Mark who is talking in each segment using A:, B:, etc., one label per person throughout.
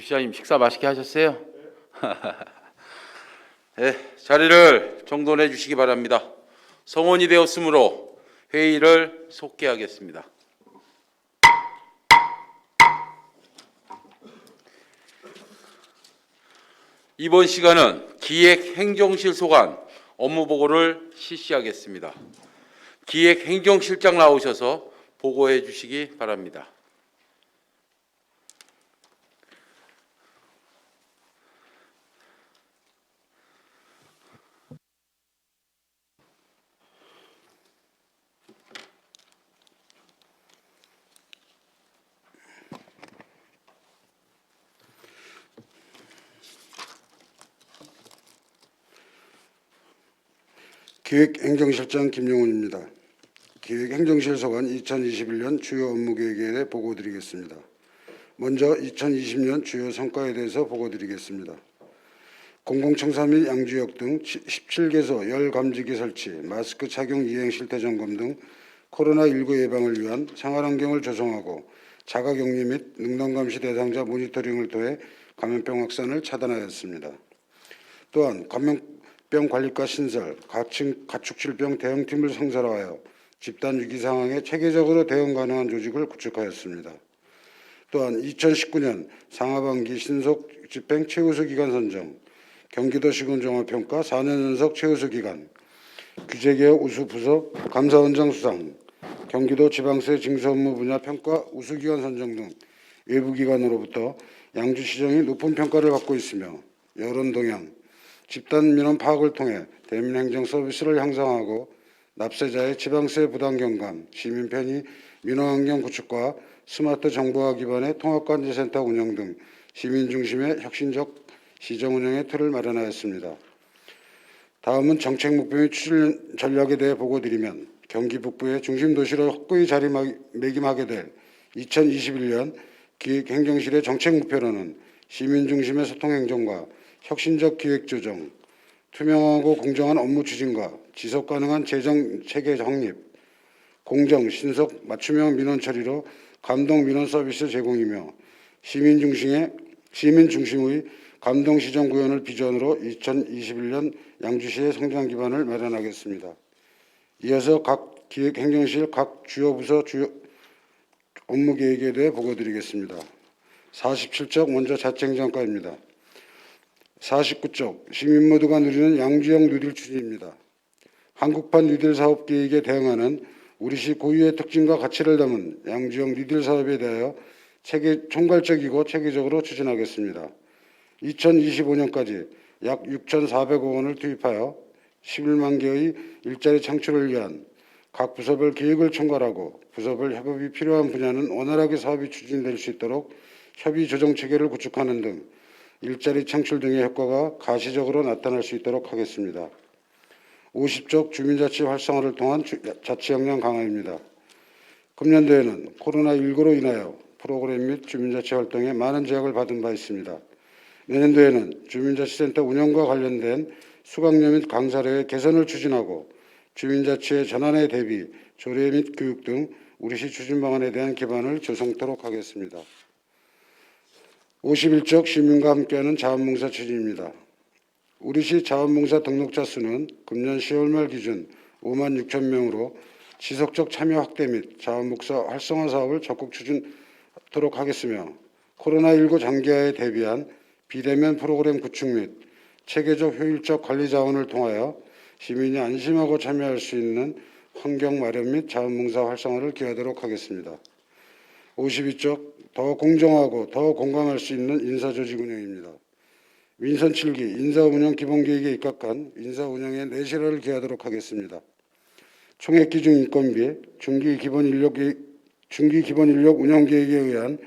A: 부시장님 식사 맛있게 하셨어요? 네, 자리를 정돈해 주시기 바랍니다. 성원이 되었으므로 회의를 속개하겠습니다. 이번 시간은 기획행정실 소관 업무보고를 실시하겠습니다. 기획행정실장 나오셔서 보고해 주시기 바랍니다.
B: 기획행정실장 김용훈입니다. 기획행정실 소관 2021년 주요 업무 계획에 대해 보고드리겠습니다. 먼저 2020년 주요 성과에 대해서 보고드리겠습니다. 공공청사 및 양주역 등 17개소 열 감지기 설치, 마스크 착용 이행 실태 점검 등 코로나19 예방을 위한 생활환경을 조성하고 자가격리 및 능동감시 대상자 모니터링을 통해 감염병 확산을 차단하였습니다. 또한 감염병 관리과 신설, 가축질병 대응팀을 성설하여 집단 위기 상황에 체계적으로 대응 가능한 조직을 구축하였습니다. 또한 2019년 상하반기 신속 집행 최우수 기간 선정, 경기도시군 종합평가 4년 연속 최우수 기간, 규제개혁 우수 부서 감사원장 수상, 경기도 지방세 징수 업무 분야 평가 우수 기관 선정 등 외부 기관으로부터 양주시정이 높은 평가를 받고 있으며 여론 동향, 집단 민원 파악을 통해 대민 행정 서비스를 향상하고 납세자의 지방세 부담 경감, 시민 편의 민원 환경 구축과 스마트 정보화 기반의 통합관제센터 운영 등 시민 중심의 혁신적 시정 운영의 틀을 마련하였습니다. 다음은 정책 목표 및 추진 전략에 대해 보고드리면 경기 북부의 중심 도시로 확고히 자리매김하게 될 2021년 기획행정실의 정책 목표로는 시민 중심의 소통 행정과 혁신적 기획 조정, 투명하고 공정한 업무 추진과 지속 가능한 재정 체계 확립, 공정, 신속, 맞춤형 민원 처리로 감동 민원 서비스 제공이며 시민 중심의 감동 시정 구현을 비전으로 2021년 양주시의 성장 기반을 마련하겠습니다. 이어서 각 기획행정실 각 주요 부서 주요 업무 계획에 대해 보고드리겠습니다. 47쪽 먼저 자치행정과입니다. 49쪽 시민 모두가 누리는 양주형 뉴딜 추진입니다. 한국판 뉴딜 사업 계획에 대응하는 우리시 고유의 특징과 가치를 담은 양주형 뉴딜 사업에 대하여 총괄적이고 체계적으로 추진하겠습니다. 2025년까지 약 6,400억 원을 투입하여 11만 개의 일자리 창출을 위한 각 부서별 계획을 총괄하고 부서별 협업이 필요한 분야는 원활하게 사업이 추진될 수 있도록 협의 조정 체계를 구축하는 등 일자리 창출 등의 효과가 가시적으로 나타날 수 있도록 하겠습니다. 50쪽 주민자치 활성화를 통한 자치 역량 강화입니다. 금년도에는 코로나19로 인하여 프로그램 및 주민자치 활동에 많은 제약을 받은 바 있습니다. 내년도에는 주민자치센터 운영과 관련된 수강료 및 강사료의 개선을 추진하고 주민자치의 전환에 대비 조례 및 교육 등 우리시 추진 방안에 대한 기반을 조성토록 하겠습니다. 51쪽 시민과 함께하는 자원봉사 추진입니다. 우리시 자원봉사 등록자 수는 금년 10월 말 기준 5만 6천 명으로 지속적 참여 확대 및 자원봉사 활성화 사업을 적극 추진하도록 하겠으며 코로나19 장기화에 대비한 비대면 프로그램 구축 및 체계적 효율적 관리 자원을 통하여 시민이 안심하고 참여할 수 있는 환경 마련 및 자원봉사 활성화를 기하도록 하겠습니다. 52쪽 더 공정하고 더 공감할 수 있는 인사조직 운영입니다. 민선 7기 인사운영 기본계획에 입각한 인사운영의 내실화를 기하도록 하겠습니다. 총액 기준 인건비, 중기 기본 인력 운영 계획에 의한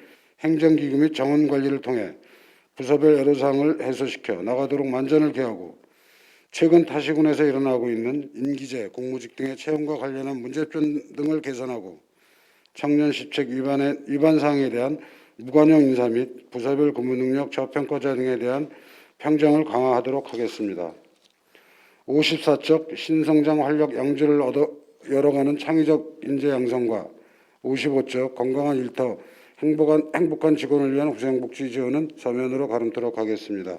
B: 행정기구 및 정원 관리를 통해 부서별 애로사항을 해소시켜 나가도록 만전을 기하고 최근 타시군에서 일어나고 있는 인기제, 공무직 등의 채용과 관련한 문제점 등을 개선하고 청년 실책 위반 사항에 대한 무관용 인사 및 부서별 근무 능력 저평가자 등에 대한 평정을 강화하도록 하겠습니다. 54쪽 신성장 활력 양주를 열어가는 창의적 인재 양성과 55쪽 건강한 일터 행복한 직원을 위한 후생복지 지원은 서면으로 가름토록 하겠습니다.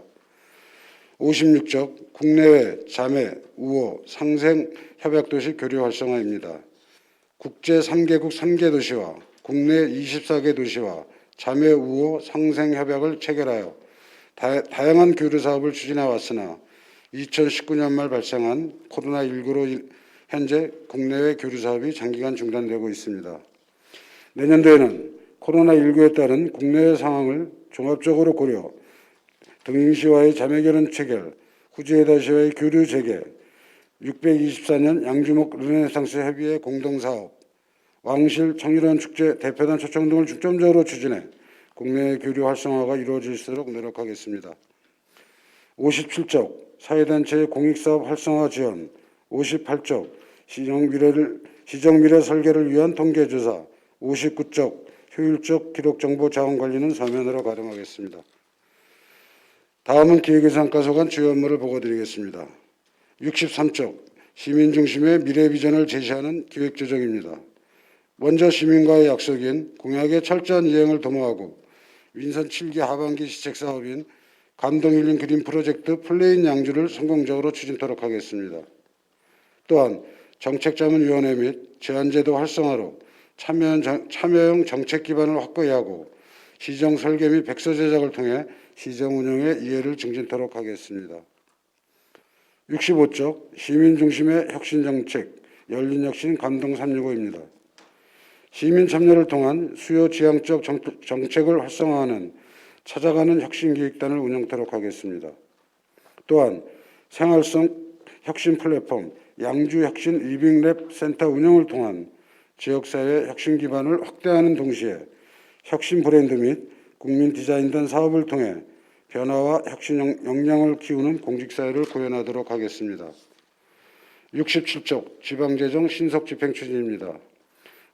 B: 56쪽 국내외 자매, 우호, 상생 협약도시 교류 활성화입니다. 국제 3개국 3개 도시와 국내 24개 도시와 자매, 우호, 상생 협약을 체결하여 다양한 교류 사업을 추진해 왔으나 2019년 말 발생한 코로나19로 현재 국내외 교류 사업이 장기간 중단되고 있습니다. 내년도에는 코로나19에 따른 국내외 상황을 종합적으로 고려, 등인시와의 자매결연 체결, 후지에다시와의 교류 재개, 624년 양주목 르네상스 협의회 공동사업, 왕실 청일원 축제 대표단 초청 등을 중점적으로 추진해 국내 교류 활성화가 이루어질 수 있도록 노력하겠습니다. 57쪽 사회단체의 공익사업 활성화 지원, 58쪽 시정미래 설계를 위한 통계조사, 59쪽 효율적 기록정보 자원관리는 서면으로 가름하겠습니다. 다음은 기획예산과소관 주요 업무를 보고드리겠습니다. 63쪽 시민 중심의 미래 비전을 제시하는 기획조정입니다. 먼저 시민과의 약속인 공약의 철저한 이행을 도모하고 윈선 7기 하반기 시책 사업인 감동힐링 그린 프로젝트 플레인 양주를 성공적으로 추진토록 하겠습니다. 또한 정책자문위원회 및 제안제도 활성화로 참여형 정책 기반을 확고히 하고 시정 설계 및 백서 제작을 통해 시정 운영에 이해를 증진토록 하겠습니다. 65쪽 시민 중심의 혁신 정책, 열린 혁신 감동 365입니다. 시민 참여를 통한 수요 지향적 정책을 활성화하는 찾아가는 혁신 기획단을 운영토록 하겠습니다. 또한 생활성 혁신 플랫폼 양주 혁신 리빙랩 센터 운영을 통한 지역사회 혁신 기반을 확대하는 동시에 혁신 브랜드 및 국민 디자인단 사업을 통해 변화와 혁신 역량을 키우는 공직사회를 구현하도록 하겠습니다. 67쪽 지방재정 신속집행 추진입니다.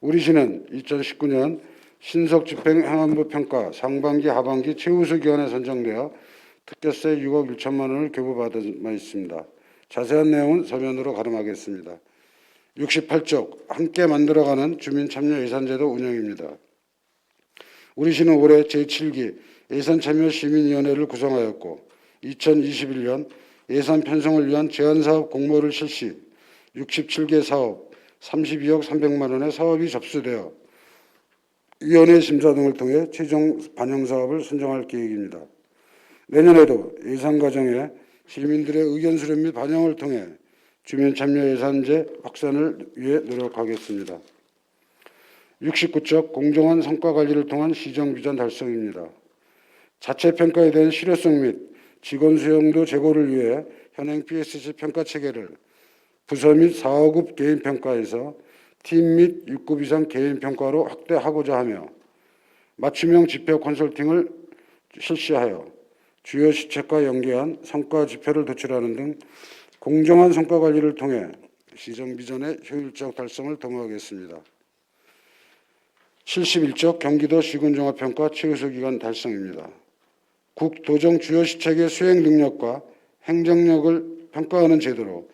B: 우리 시는 2019년 신속집행 행안부 평가 상반기 하반기 최우수 기관에 선정되어 특별세 6억 1천만 원을 교부받은 바 있습니다. 자세한 내용은 서면으로 가름하겠습니다. 68쪽 함께 만들어가는 주민참여예산제도 운영입니다. 우리 시는 올해 제7기 예산참여시민위원회를 구성하였고 2021년 예산 편성을 위한 제안사업 공모를 실시 67개 사업 32억 300만 원의 사업이 접수되어 위원회 심사 등을 통해 최종 반영 사업을 선정할 계획입니다. 내년에도 예산 과정에 시민들의 의견 수렴 및 반영을 통해 주민참여 예산제 확산을 위해 노력하겠습니다. 69쪽 공정한 성과관리를 통한 시정비전 달성입니다. 자체평가에 대한 실효성 및 직원 수용도 제고를 위해 현행 PSC 평가 체계를 부서 및 사업급 개인평가에서 팀 및 6급 이상 개인평가로 확대하고자 하며 맞춤형 지표 컨설팅을 실시하여 주요 시책과 연계한 성과 지표를 도출하는 등 공정한 성과관리를 통해 시정비전의 효율적 달성을 도모하겠습니다. 71쪽 경기도 시군종합평가 최우수기간 달성입니다. 국도정 주요 시책의 수행 능력과 행정력을 평가하는 제도로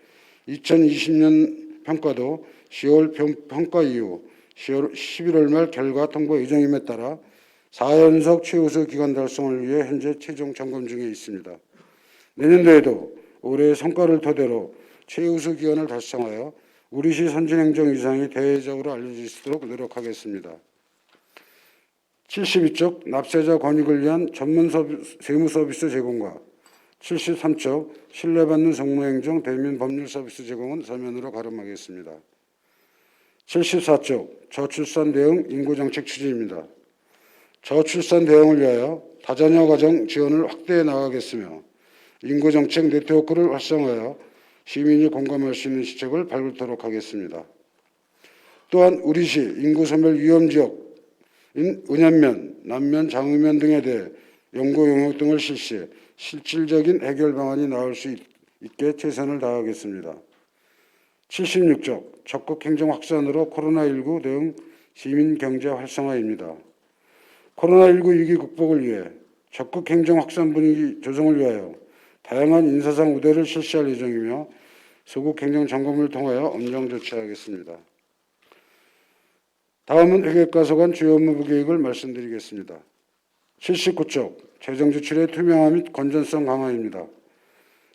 B: 2020년 평가도 10월 평가 이후 11월 말 결과 통보 예정임에 따라 4연속 최우수 기간 달성을 위해 현재 최종 점검 중에 있습니다. 내년도에도 올해의 성과를 토대로 최우수 기간을 달성하여 우리시 선진행정 위상이 대외적으로 알려질 수 있도록 노력하겠습니다. 72쪽 납세자 권익을 위한 전문 세무 서비스 제공과 73쪽 신뢰받는 정무행정 대민 법률 서비스 제공은 서면으로 가름하겠습니다. 74쪽 저출산 대응 인구정책 추진입니다. 저출산 대응을 위하여 다자녀 가정 지원을 확대해 나가겠으며 인구정책 네트워크를 활성화하여 시민이 공감할 수 있는 시책을 발굴토록 하겠습니다. 또한 우리시 인구소멸 위험지역인 은연면, 남면, 장읍면 등에 대해 연구 용역 등을 실시해 실질적인 해결 방안이 나올 수 있게 최선을 다하겠습니다. 76쪽 적극 행정 확산으로 코로나19 대응 시민 경제 활성화입니다. 코로나19 위기 극복을 위해 적극 행정 확산 분위기 조성을 위하여 다양한 인사상 우대를 실시할 예정이며 소국 행정 점검을 통하여 엄정 조치하겠습니다. 다음은 회계과소관 주요 업무부 계획을 말씀드리겠습니다. 79쪽 재정지출의 투명화 및 건전성 강화입니다.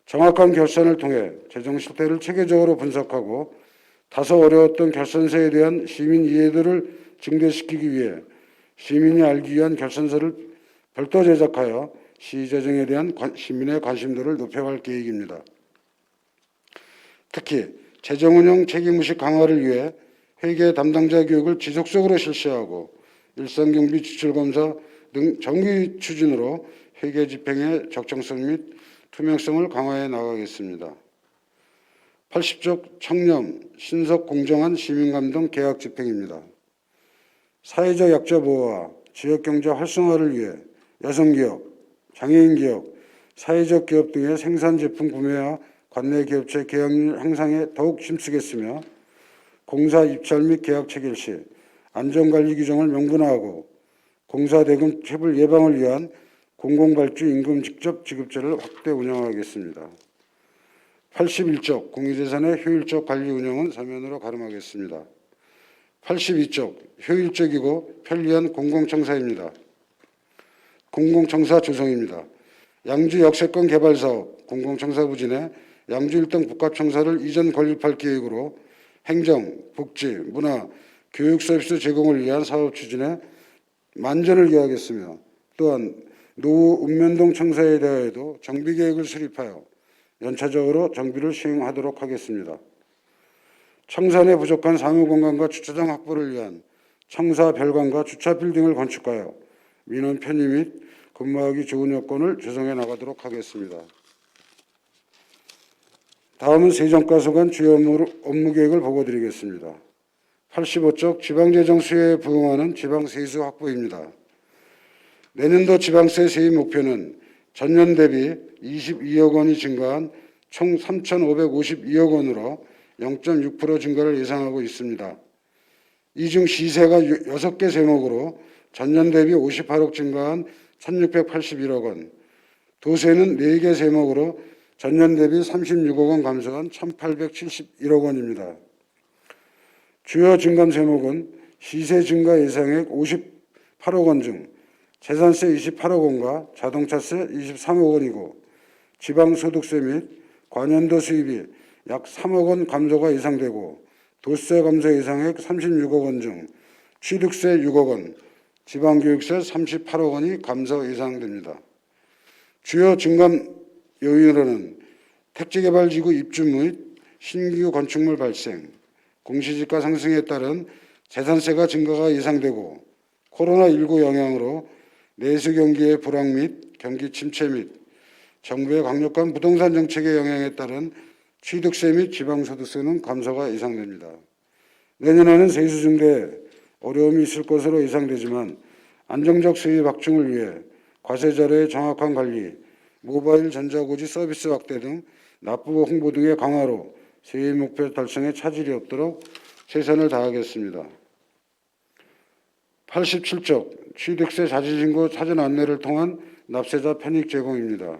B: 정확한 결산을 통해 재정 실태를 체계적으로 분석하고 다소 어려웠던 결산서에 대한 시민 이해도를 증대시키기 위해 시민이 알기 위한 결산서를 별도 제작하여 시재정에 대한 시민의 관심도를 높여갈 계획입니다. 특히 재정운용 책임의식 강화를 위해 회계 담당자 교육을 지속적으로 실시하고 일상경비 지출검사 등 정기 추진으로 회계 집행의 적정성 및 투명성을 강화해 나가겠습니다. 80쪽 청렴, 신속, 공정한 시민감동 계약 집행입니다. 사회적 약자 보호와 지역경제 활성화를 위해 여성기업, 장애인기업, 사회적 기업 등의 생산 제품 구매와 관내 기업체 계약률 향상에 더욱 힘쓰겠으며 공사 입찰 및 계약 체결 시 안전관리 규정을 명분화하고 공사 대금 체불 예방을 위한 공공발주 임금 직접 지급제를 확대 운영하겠습니다. 81쪽 공유재산의 효율적 관리 운영은 서면으로 가름하겠습니다. 82쪽 효율적이고 편리한 공공청사입니다. 공공청사 조성입니다. 양주 역세권 개발사업 공공청사 부진에 양주 1등 복합청사를 이전 건립할 계획으로 행정, 복지, 문화, 교육 서비스 제공을 위한 사업 추진에 만전을 기하겠으며 또한 노후 읍면동 청사에 대하여도 정비 계획을 수립하여 연차적으로 정비를 시행하도록 하겠습니다. 청사 내 부족한 사무공간과 주차장 확보를 위한 청사 별관과 주차 빌딩을 건축하여 민원 편의 및 근무하기 좋은 여건을 조성해 나가도록 하겠습니다. 다음은 세정과소관 주요 업무 계획을 보고드리겠습니다. 85쪽 지방재정 수요에 부응하는 지방세수 확보입니다. 내년도 지방세 세입 목표는 전년 대비 22억 원이 증가한 총 3,552억 원으로 0.6% 증가를 예상하고 있습니다. 이 중 시세가 6개 세목으로 전년 대비 58억 증가한 1,681억 원, 도세는 4개 세목으로 전년 대비 36억 원 감소한 1,871억 원입니다. 주요 증감 세목은 시세 증가 예상액 58억 원 중 재산세 28억 원과 자동차세 23억 원이고 지방소득세 및 관연도 수입이 약 3억 원 감소가 예상되고 도세 감소 예상액 36억 원 중 취득세 6억 원, 지방교육세 38억 원이 감소 예상됩니다. 주요 증감 요인으로는 택지개발지구 입주 및 신규 건축물 발생, 공시지가 상승에 따른 재산세가 증가가 예상되고 코로나19 영향으로 내수 경기의 불황 및 경기 침체 및 정부의 강력한 부동산 정책의 영향에 따른 취득세 및 지방소득세는 감소가 예상됩니다. 내년에는 세수 증대에 어려움이 있을 것으로 예상되지만 안정적 수입 확충을 위해 과세 자료의 정확한 관리, 모바일 전자고지 서비스 확대 등 납부 홍보 등의 강화로 세입 목표 달성에 차질이 없도록 최선을 다하겠습니다. 87쪽 취득세 자체신고 사전 안내를 통한 납세자 편익 제공입니다.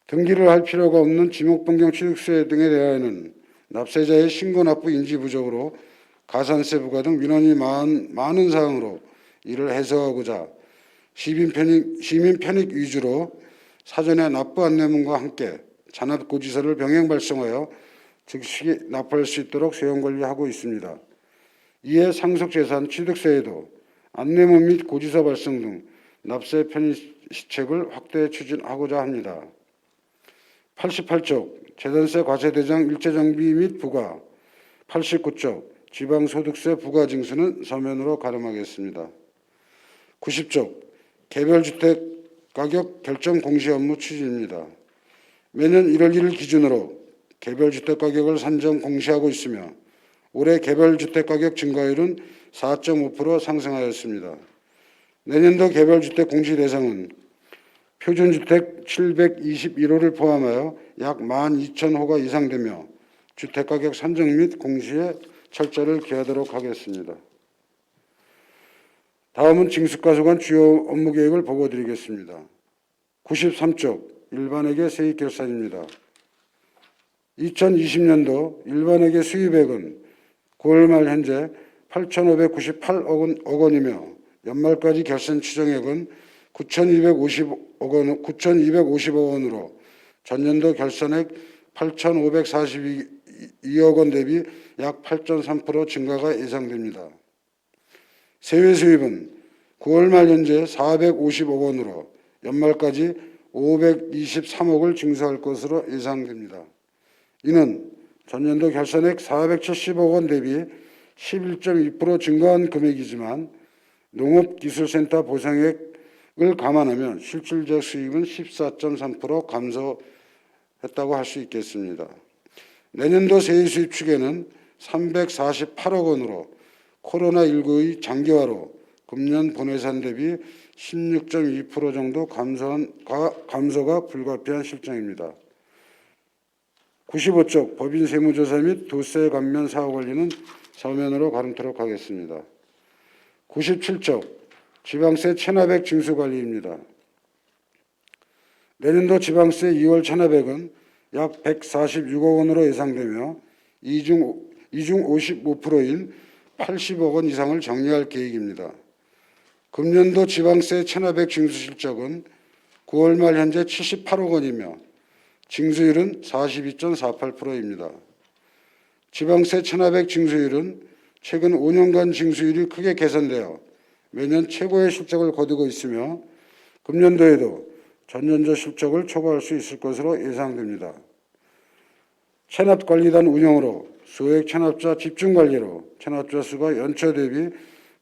B: 등기를 할 필요가 없는 지목 변경 취득세 등에 대하여는 납세자의 신고 납부 인지 부족으로 가산세 부과 등 민원이 많은 사항으로 이를 해소하고자 시민 편익 위주로 사전에 납부 안내문과 함께 잔압고지서를 병행 발송하여 즉시 납부할 수 있도록 세용 관리하고 있습니다. 이에 상속재산 취득세에도 안내문 및 고지서 발송 등 납세 편의 시책을 확대 추진하고자 합니다. 88쪽 재산세 과세대상 일체정비 및 부과, 89쪽 지방소득세 부과징수는 서면으로 가름하겠습니다. 90쪽 개별주택 가격 결정 공시 업무 추진입니다. 매년 1월 1일 기준으로 개별주택 가격을 산정 공시하고 있으며 올해 개별주택 가격 증가율은 4.5% 상승하였습니다. 내년도 개별주택 공시 대상은 표준주택 721호를 포함하여 약 12,000호가 예상되며 주택가격 산정 및 공시에 철저를 기하도록 하겠습니다. 다음은 징수과소관 주요 업무 계획을 보고드리겠습니다. 93쪽 일반회계 세입 결산입니다. 2020년도 일반회계 수입액은 9월 말 현재 8,598억 원이며 연말까지 결산 추정액은 9,250억 원으로 전년도 결산액 8,542억 원 대비 약 8.3% 증가가 예상됩니다. 세외 수입은 9월 말 현재 450억 원으로 연말까지 523억을 증서할 것으로 예상됩니다. 이는 전년도 결산액 470억 원 대비 11.2% 증가한 금액이지만 농업기술센터 보상액을 감안하면 실질적 수입은 14.3% 감소했다고 할 수 있겠습니다. 내년도 세외 수입 추계는 348억 원으로 코로나19의 장기화로 금년 본예산 대비 16.2% 정도 감소가 불가피한 실정입니다. 95쪽 법인 세무조사 및 도세 감면 사후 관리는 서면으로 가름토록 하겠습니다. 97쪽 지방세 체납액 징수 관리입니다. 내년도 지방세 2월 체납액은 약 146억 원으로 예상되며 이중 55%인 80억 원 이상을 정리할 계획입니다. 금년도 지방세 체납액 징수 실적은 9월 말 현재 78억 원이며 징수율은 42.48%입니다. 지방세 체납액 징수율은 최근 5년간 징수율이 크게 개선되어 매년 최고의 실적을 거두고 있으며 금년도에도 전년도 실적을 초과할 수 있을 것으로 예상됩니다. 체납관리단 운영으로 소액 체납자 집중관리로 체납자 수가 연초 대비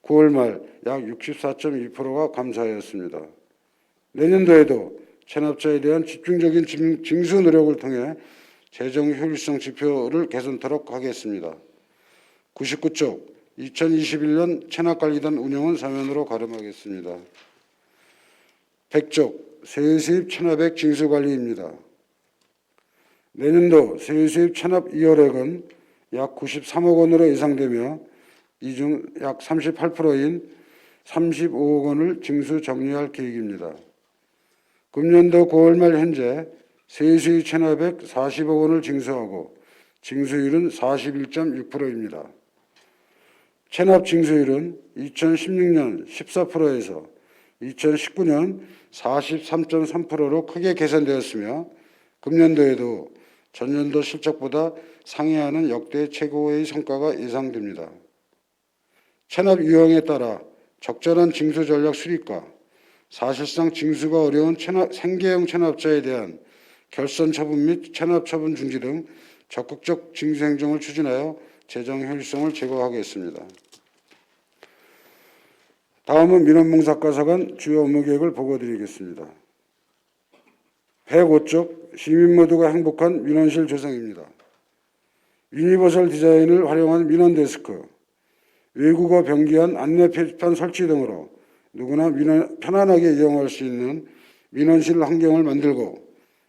B: 9월 말 약 64.2%가 감소하였습니다. 내년도에도 체납자에 대한 집중적인 징수 노력을 통해 재정 효율성 지표를 개선토록 하겠습니다. 99쪽 2021년 체납관리단 운영은 서면으로 가름하겠습니다. 100쪽 세외수입 체납액 징수관리입니다. 내년도 세외수입 체납 이월액은 약 93억 원으로 예상되며 이 중 약 38%인 35억 원을 징수 정리할 계획입니다. 금년도 9월 말 현재 세외수입 체납액 40억 원을 징수하고 징수율은 41.6%입니다. 체납 징수율은 2016년 14%에서 2019년 43.3%로 크게 개선되었으며 금년도에도 전년도 실적보다 상회하는 역대 최고의 성과가 예상됩니다. 체납 유형에 따라 적절한 징수 전략 수립과 사실상 징수가 어려운 생계형 체납자에 대한 결선 처분 및 체납 처분 중지 등 적극적 징수 행정을 추진하여 재정 효율성을 제고하겠습니다. 다음은 민원봉사과사관 주요 업무 계획을 보고드리겠습니다. 105쪽 시민 모두가 행복한 민원실 조성입니다. 유니버설 디자인을 활용한 민원 데스크, 외국어 병기한 안내 표지판 설치 등으로 누구나 편안하게 이용할 수 있는 민원실 환경을 만들고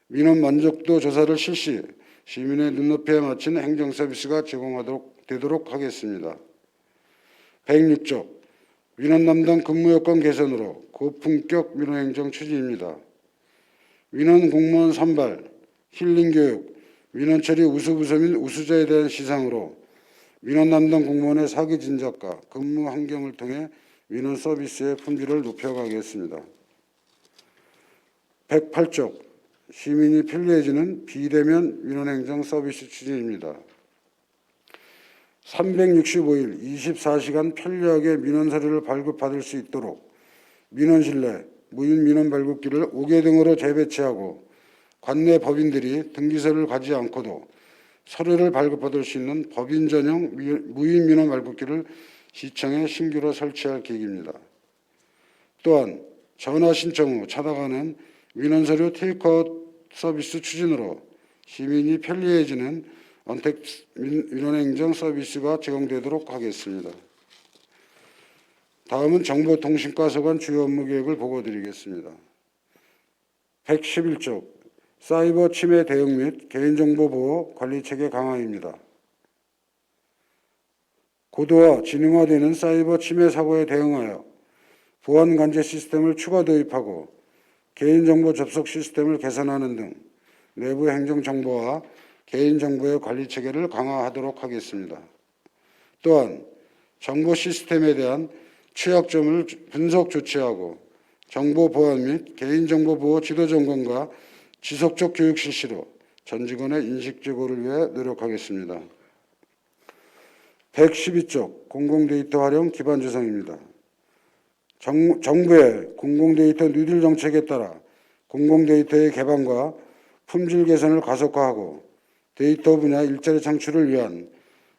B: 민원 만족도 조사를 실시, 시민의 눈높이에 맞춘 행정 서비스가 제공되도록 하겠습니다. 106쪽 민원 담당 근무 여건 개선으로 고품격 민원 행정 추진입니다. 민원 공무원 선발, 힐링 교육, 민원 처리 우수부서 및 우수자에 대한 시상으로 민원 담당 공무원의 사기 진작과 근무 환경을 통해 민원 서비스의 품질을 높여가겠습니다. 108쪽 시민이 편리해지는 비대면 민원행정 서비스 추진입니다. 365일 24시간 편리하게 민원 서류를 발급받을 수 있도록 민원실 내 무인 민원 발급기를 5개 등으로 재배치하고 관내 법인들이 등기소를 가지 않고도 서류를 발급받을 수 있는 법인 전용 무인 민원 발급기를 시청에 신규로 설치할 계획입니다. 또한 전화 신청 후 찾아가는 민원서류 테이크아웃 서비스 추진으로 시민이 편리해지는 언택 민원행정 서비스가 제공되도록 하겠습니다. 다음은 정보통신과서관 주요 업무 계획을 보고드리겠습니다. 111쪽 사이버 침해 대응 및 개인정보 보호 관리 체계 강화입니다. 고도화, 지능화되는 사이버 침해 사고에 대응하여 보안 관제 시스템을 추가 도입하고 개인정보 접속 시스템을 개선하는 등 내부 행정정보와 개인정보의 관리 체계를 강화하도록 하겠습니다. 또한 정보 시스템에 대한 취약점을 분석 조치하고 정보 보안 및 개인정보 보호 지도 점검과 지속적 교육 실시로 전 직원의 인식 제고를 위해 노력하겠습니다. 112쪽 공공데이터 활용 기반 조성입니다. 정부의 공공데이터 뉴딜 정책에 따라 공공데이터의 개방과 품질 개선을 가속화하고 데이터 분야 일자리 창출을 위한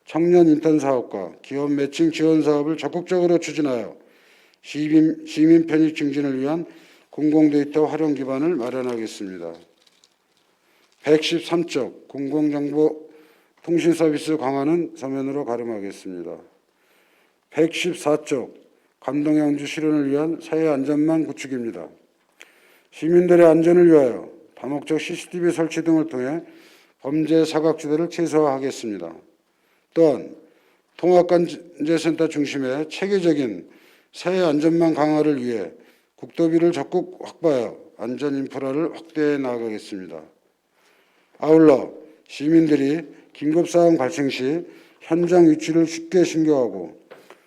B: 청년 인턴 사업과 기업 매칭 지원 사업을 적극적으로 추진하여 시민 편익 증진을 위한 공공데이터 활용 기반을 마련하겠습니다. 113쪽 공공정보 통신 서비스 강화는 서면으로 가름하겠습니다. 114쪽 감동양주 실현을 위한 사회 안전망 구축입니다. 시민들의 안전을 위하여 다목적 CCTV 설치 등을 통해 범죄 사각지대를 최소화하겠습니다. 또한 통합관제센터 중심의 체계적인 사회 안전망 강화를 위해 국도비를 적극 확보하여 안전 인프라를 확대해 나가겠습니다. 아울러 시민들이 긴급사항 발생 시 현장 위치를 쉽게 신고하고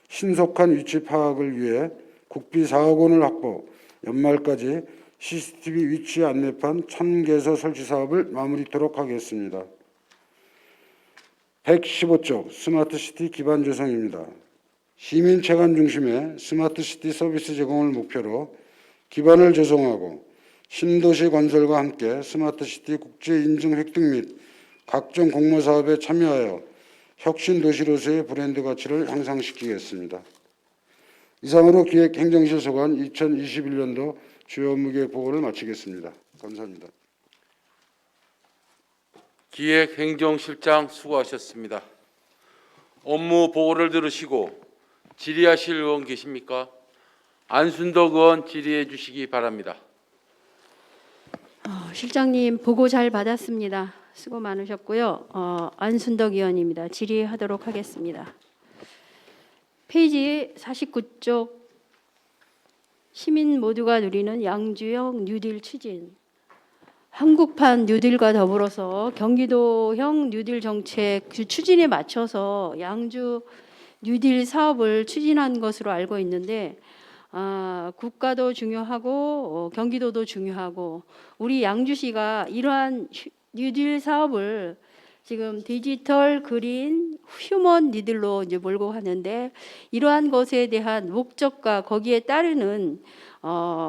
B: 신속한 위치 파악을 위해 국비 4억 원을 확보, 연말까지 CCTV 위치 안내판 1000개소 설치 사업을 마무리토록 하겠습니다. 115쪽 스마트시티 기반 조성입니다. 시민 체감 중심의 스마트시티 서비스 제공을 목표로 기반을 조성하고 신도시 건설과 함께 스마트시티 국제 인증 획득 및 각종 공모 사업에 참여하여 혁신 도시로서의 브랜드 가치를 향상시키겠습니다. 이상으로 기획행정실소관 2021년도 주요 업무 계획 보고를 마치겠습니다. 감사합니다.
A: 기획행정실장 수고하셨습니다. 업무 보고를 들으시고 질의하실 의원 계십니까? 안순덕 의원 질의해 주시기 바랍니다.
C: 실장님 보고 잘 받았습니다. 수고 많으셨고요. 안순덕 의원입니다. 질의하도록 하겠습니다. 페이지 49쪽 시민 모두가 누리는 양주형 뉴딜 추진. 한국판 뉴딜과 더불어서 경기도형 뉴딜 정책 추진에 맞춰서 양주 뉴딜 사업을 추진한 것으로 알고 있는데 국가도 중요하고 경기도도 중요하고 우리 양주시가 이러한 뉴딜 사업을 지금 디지털, 그린, 휴먼 뉴딜로 이제 몰고 가는데 이러한 것에 대한 목적과 거기에 따르는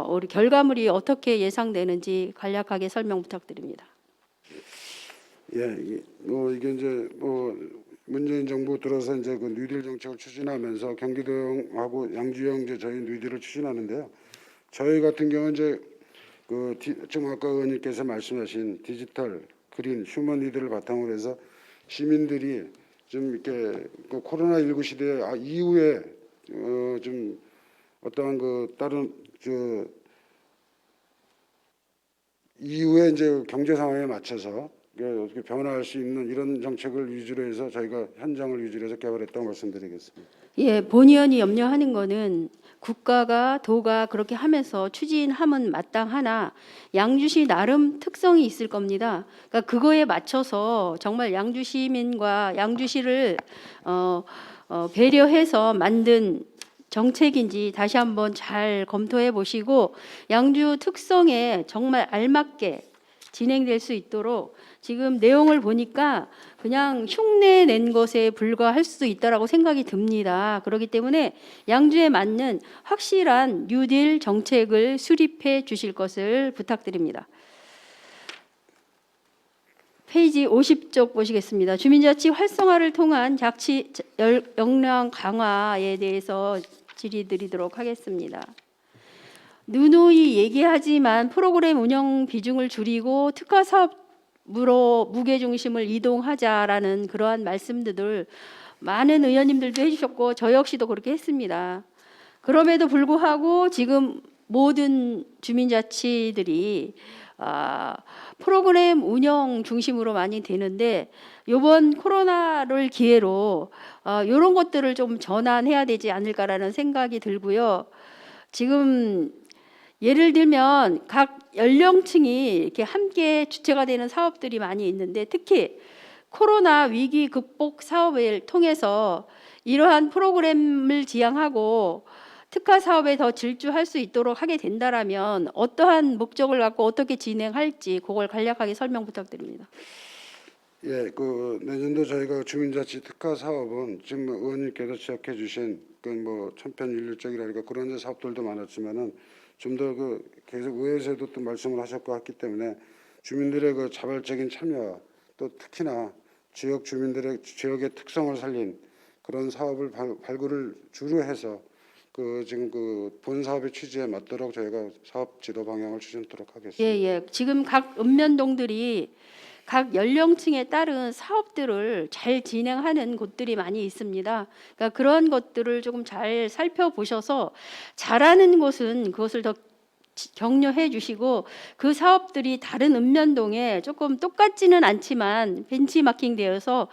C: 우리 결과물이 어떻게 예상되는지 간략하게 설명 부탁드립니다.
B: 예, 이게 이제 문재인 정부 들어서 이제 그 뉴딜 정책을 추진하면서 경기도하고 양주형 이제 저희 뉴딜을 추진하는데요. 저희 같은 경우는 이제 지금 아까 의원님께서 말씀하신 디지털, 그린, 휴먼 뉴딜을 바탕으로 해서 시민들이 좀 이렇게 코로나19 시대 이후에 좀 어떠한 다른 이후에 이제 경제 상황에 맞춰서 어떻게 변화할 수 있는 이런 정책을 위주로 해서 저희가 현장을 위주로 해서 개발했다고 말씀드리겠습니다.
C: 예, 본 의원이 염려하는 거는 국가가 도가 그렇게 하면서 추진하면 마땅하나 양주시 나름 특성이 있을 겁니다. 그러니까 그거에 맞춰서 정말 양주 시민과 양주시를 배려해서 만든 정책인지 다시 한번 잘 검토해 보시고 양주 특성에 정말 알맞게 진행될 수 있도록 지금 내용을 보니까 그냥 흉내 낸 것에 불과할 수도 있다라고 생각이 듭니다. 그렇기 때문에 양주에 맞는 확실한 뉴딜 정책을 수립해 주실 것을 부탁드립니다. 페이지 50쪽 보시겠습니다. 주민자치 활성화를 통한 자치 역량 강화에 대해서 질의 드리도록 하겠습니다. 누누이 얘기하지만 프로그램 운영 비중을 줄이고 특화 사업으로 무게 중심을 이동하자라는 그러한 말씀들을 많은 의원님들도 해주셨고 저 역시도 그렇게 했습니다. 그럼에도 불구하고 지금 모든 주민자치들이 프로그램 운영 중심으로 많이 되는데 이번 코로나를 기회로 이런 것들을 좀 전환해야 되지 않을까라는 생각이 들고요. 지금 예를 들면 각 연령층이 이렇게 함께 주체가 되는 사업들이 많이 있는데 특히 코로나 위기 극복 사업을 통해서 이러한 프로그램을 지향하고 특화 사업에 더 질주할 수 있도록 하게 된다라면 어떠한 목적을 갖고 어떻게 진행할지 그걸 간략하게 설명 부탁드립니다.
B: 예, 그 내년도 저희가 주민자치 특화 사업은 지금 의원님께서 지적해 주신 그 뭐 천편일률적이라든가 그런 이제 사업들도 많았지만은 좀 더 그 계속 의회에서도 또 말씀을 하셨고 했기 때문에 주민들의 그 자발적인 참여와 또 특히나 지역 주민들의 지역의 특성을 살린 그런 사업을 발굴을 주로 해서 그 지금 그 본 사업의 취지에 맞도록 저희가 사업 지도 방향을 추진하도록 하겠습니다.
C: 예, 예. 지금 각 읍면동들이 각 연령층에 따른 사업들을 잘 진행하는 곳들이 많이 있습니다. 그러니까 그런 것들을 조금 잘 살펴보셔서 잘하는 곳은 그것을 더 격려해 주시고 그 사업들이 다른 읍면동에 조금 똑같지는 않지만 벤치마킹 되어서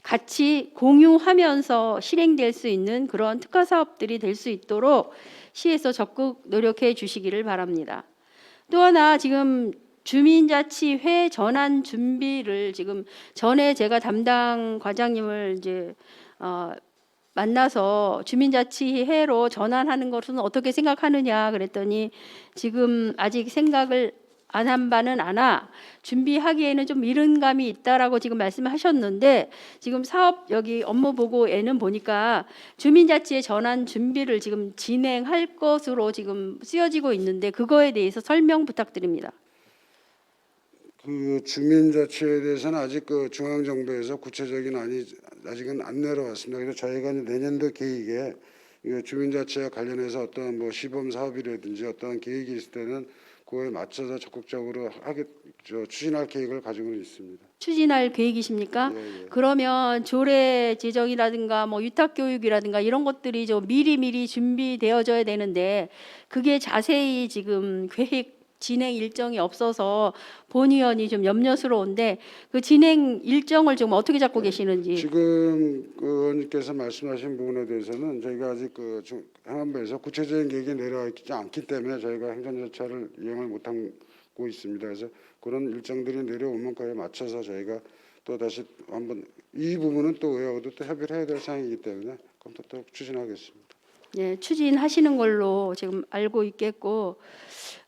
C: 같이 공유하면서 실행될 수 있는 그런 특화 사업들이 될 수 있도록 시에서 적극 노력해 주시기를 바랍니다. 또 하나 지금 주민자치회 전환 준비를 지금 전에 제가 담당 과장님을 이제 만나서 주민자치회로 전환하는 것은 어떻게 생각하느냐 그랬더니 지금 아직 생각을 안 한 바는 아나 준비하기에는 좀 이른 감이 있다라고 지금 말씀하셨는데 지금 사업 여기 업무 보고에는 보니까 주민자치의 전환 준비를 지금 진행할 것으로 지금 쓰여지고 있는데 그거에 대해서 설명 부탁드립니다.
B: 그 주민자치에 대해서는 아직 그 중앙정부에서 구체적인 안이 아직은 안 내려왔습니다. 그래서 저희가 이제 내년도 계획에 이 주민자치와 관련해서 어떤 뭐 시범 사업이라든지 어떤 계획이 있을 때는 그거에 맞춰서 적극적으로 추진할 계획을 가지고 있습니다.
C: 추진할 계획이십니까?
B: 예, 예.
C: 그러면 조례 제정이라든가 뭐 유탁 교육이라든가 이런 것들이 좀 미리 준비되어져야 되는데 그게 자세히 지금 계획 진행 일정이 없어서 본 의원이 좀 염려스러운데 그 진행 일정을 좀 어떻게 잡고 계시는지.
B: 지금 그 의원님께서 말씀하신 부분에 대해서는 저희가 아직 그 행안부에서 구체적인 계획이 내려와 있지 않기 때문에 저희가 행정절차를 이행을 못하고 있습니다. 그래서 그런 일정들이 내려오면 그에 맞춰서 저희가 또 다시 한번 이 부분은 또 의회하고도 또 협의를 해야 될 사항이기 때문에 그럼 또 추진하겠습니다.
C: 예, 추진하시는 걸로 지금 알고 있겠고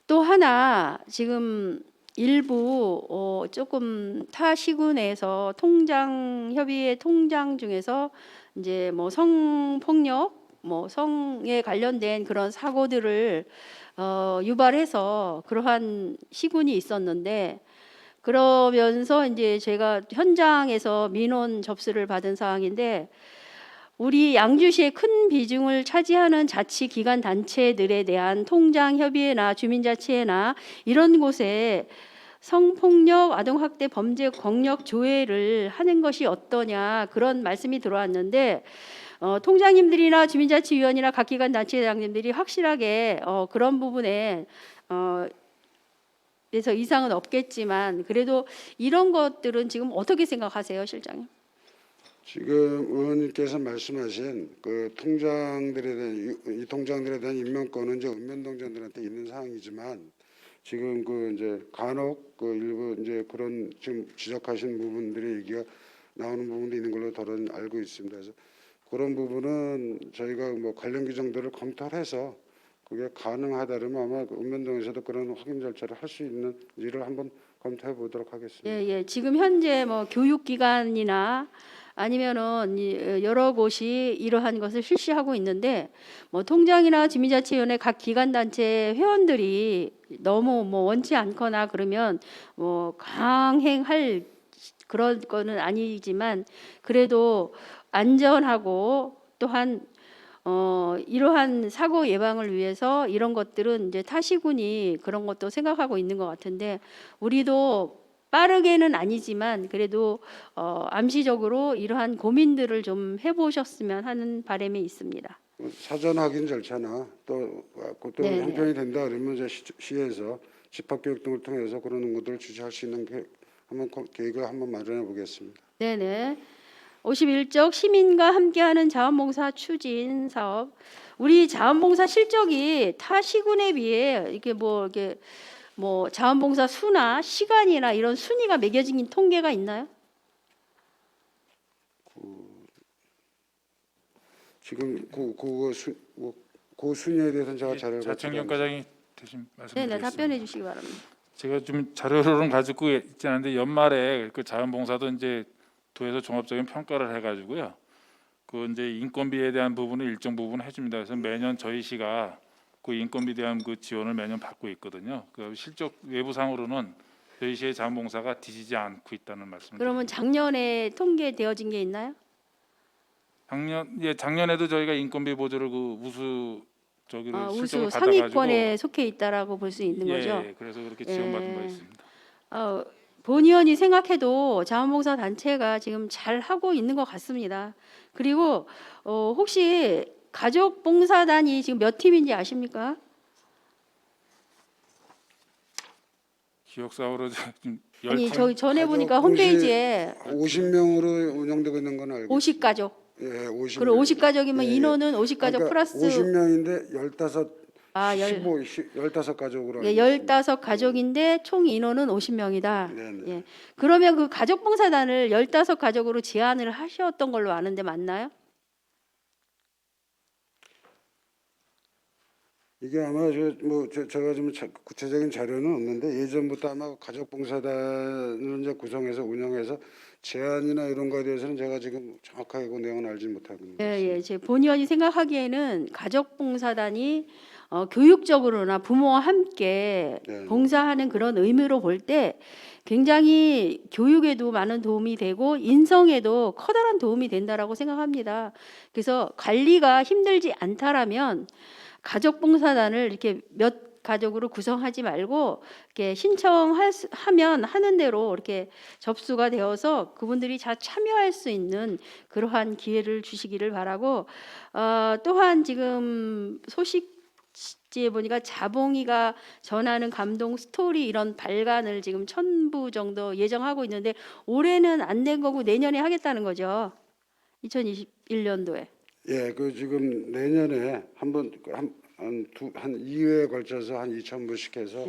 C: 또 하나 지금 일부 조금 타 시군에서 통장 협의회 통장 중에서 이제 뭐 성폭력 뭐 성에 관련된 그런 사고들을 유발해서 그러한 시군이 있었는데 그러면서 이제 제가 현장에서 민원 접수를 받은 사항인데 우리 양주시의 큰 비중을 차지하는 자치기관 단체들에 대한 통장협의회나 주민자치회나 이런 곳에 성폭력, 아동학대 범죄 경력 조회를 하는 것이 어떠냐 그런 말씀이 들어왔는데 통장님들이나 주민자치위원이나 각 기관 단체장님들이 확실하게 그런 부분에 대해서 이상은 없겠지만 그래도 이런 것들은 지금 어떻게 생각하세요, 실장님?
B: 지금 의원님께서 말씀하신 그 통장들에 대한 이 통장들에 대한 임명권은 이제 읍면동장들한테 있는 사항이지만 지금 그 이제 간혹 그 일부 이제 그런 지금 지적하신 부분들의 얘기가 나오는 부분도 있는 걸로 더는 알고 있습니다. 그래서 그런 부분은 저희가 뭐 관련 규정들을 검토를 해서 그게 가능하다면 아마 그 읍면동에서도 그런 확인 절차를 할 수 있는 일을 한번 검토해 보도록 하겠습니다.
C: 예, 예. 지금 현재 뭐 교육기관이나 아니면은 여러 곳이 이러한 것을 실시하고 있는데 뭐 통장이나 주민자치위원회 각 기관 단체 회원들이 너무 뭐 원치 않거나 그러면 뭐 강행할 그런 거는 아니지만 그래도 안전하고 또한 이러한 사고 예방을 위해서 이런 것들은 이제 타시군이 그런 것도 생각하고 있는 것 같은데 우리도 빠르게는 아니지만 그래도 암시적으로 이러한 고민들을 좀 해보셨으면 하는 바람이 있습니다.
B: 사전 확인 절차나 또
C: 네,
B: 형편이 된다 그러면 이제 시에서 집합교육 등을 통해서 그런 것들을 주시할 수 있는 계획을 한번 마련해 보겠습니다.
C: 네네. 51적 시민과 함께하는 자원봉사 추진 사업. 우리 자원봉사 실적이 타 시군에 비해 이게 뭐 자원봉사 수나 시간이나 이런 순위가 매겨진 통계가 있나요?
B: 지금 그 순위에 대해서는 제가 자료를
D: 자청경
B: 가지고
D: 과장이 대신
C: 네,
D: 말씀드리겠습니다.
C: 답변해 주시기 바랍니다.
D: 제가 좀 자료로는 가지고 있지 않은데 연말에 그 자원봉사도 이제 도에서 종합적인 평가를 해가지고요. 그 이제 인건비에 대한 부분을 일정 부분 해줍니다. 그래서 매년 저희 시가 그 인건비에 대한 그 지원을 매년 받고 있거든요. 그 실적 외부상으로는 저희 시의 자원봉사가 뒤지지 않고 있다는 말씀을.
C: 그러면 작년에 통계되어진 게 있나요?
D: 작년에도 저희가 인건비 보조를 그 우수 저기를 실적을
C: 우수
D: 받아가지고
C: 상위권에 속해 있다라고 볼 수 있는 거죠.
D: 예, 그래서 그렇게 지원받은 바
C: 예.
D: 있습니다.
C: 본 의원이 생각해도 자원봉사 단체가 지금 잘 하고 있는 것 같습니다. 그리고 혹시 가족봉사단이 지금 몇 팀인지 아십니까?
D: 기억상으로 좀
C: 아니
D: 10팀
C: 저희 전에
B: 가족
C: 보니까 홈페이지에
B: 50명으로 운영되고 있는 건 알고
C: 50가족.
B: 예, 50.
C: 그리고 50가족이면
B: 예, 예.
C: 인원은 50가족
B: 그러니까
C: 플러스
B: 50명인데 15,
C: 열
B: 15가족으로
C: 예, 15가족인데 총 인원은 50명이다.
B: 네네.
C: 예. 그러면 그 가족봉사단을 15가족으로 제한을 하셨던 걸로 아는데 맞나요?
B: 이게 아마 제가 좀 구체적인 자료는 없는데 예전부터 아마 가족봉사단을 이제 구성해서 운영해서 제한이나 이런 거에 대해서는 제가 지금 정확하게 그 내용은 알지 못하고 있는
C: 예,
B: 것입니다.
C: 예. 제 본 의원이 생각하기에는 가족봉사단이 교육적으로나 부모와 함께
B: 네.
C: 봉사하는 그런 의미로 볼 때 굉장히 교육에도 많은 도움이 되고 인성에도 커다란 도움이 된다라고 생각합니다. 그래서 관리가 힘들지 않다라면 가족봉사단을 이렇게 몇 가족으로 구성하지 말고 이렇게 신청하면 하는 대로 이렇게 접수가 되어서 그분들이 다 참여할 수 있는 그러한 기회를 주시기를 바라고 또한 지금 소식지에 보니까 자봉이가 전하는 감동 스토리 이런 발간을 지금 1000부 정도 예정하고 있는데 올해는 안 된 거고 내년에 하겠다는 거죠. 2021년도에.
B: 예, 그 지금 내년에 한 2회에 걸쳐서 한 2,000부씩 해서